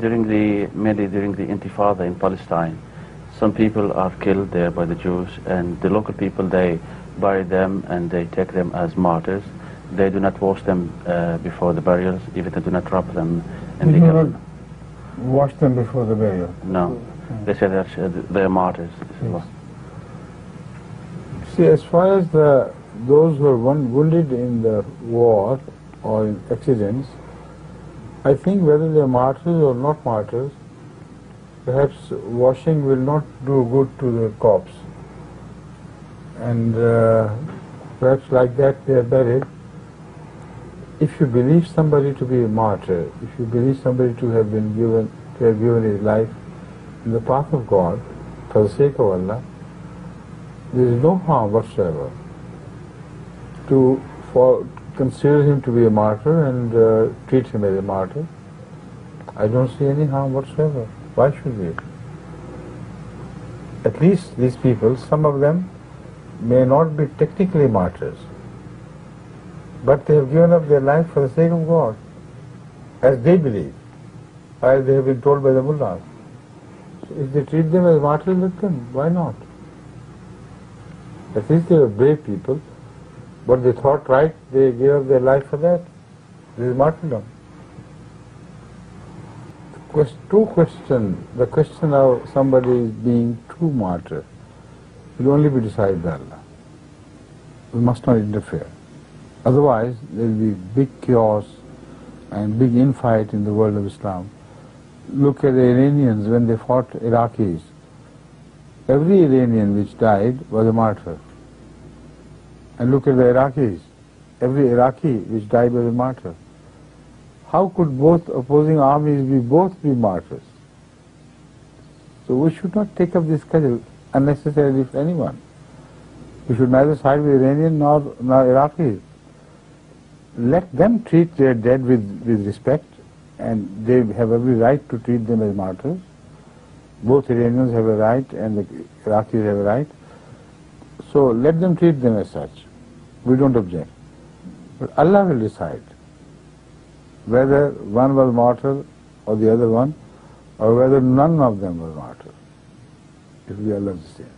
Mainly during the intifada in Palestine, some people are killed there by the Jews, and the local people, they bury them and they take them as martyrs. They do not wash them before the burials, even they do not wrap them in the coffin. Wash them before the burial? No. They say they are martyrs. Yes. See, as far as those who are wounded in the war or in accidents, I think whether they are martyrs or not martyrs, perhaps washing will not do good to the corpse. And perhaps like that they are buried. If you believe somebody to be a martyr, if you believe somebody to have given his life in the path of God, for the sake of Allah, there is no harm whatsoever to consider him to be a martyr and treat him as a martyr. I don't see any harm whatsoever. Why should we? At least these people, some of them may not be technically martyrs, but they have given up their life for the sake of God, as they believe, as they have been told by the mullahs. So if they treat them as martyrs, let them. Why not? At least they were brave people. What they thought right, they gave up their life for that. This is martyrdom. The question of somebody being true martyr will only be decided by Allah. We must not interfere. Otherwise, there will be big chaos and big infight in the world of Islam. Look at the Iranians when they fought Iraqis. Every Iranian which died was a martyr. And look at the Iraqis. Every Iraqi which died was a martyr. How could both opposing armies be martyrs? So we should not take up this schedule unnecessarily for anyone. We should neither side with Iranian nor Iraqis. Let them treat their dead with respect, and they have every right to treat them as martyrs. Both Iranians have a right and the Iraqis have a right. So let them treat them as such. We don't object. But Allah will decide whether one was martyr or the other one, or whether none of them was martyr. It will be Allah's decision.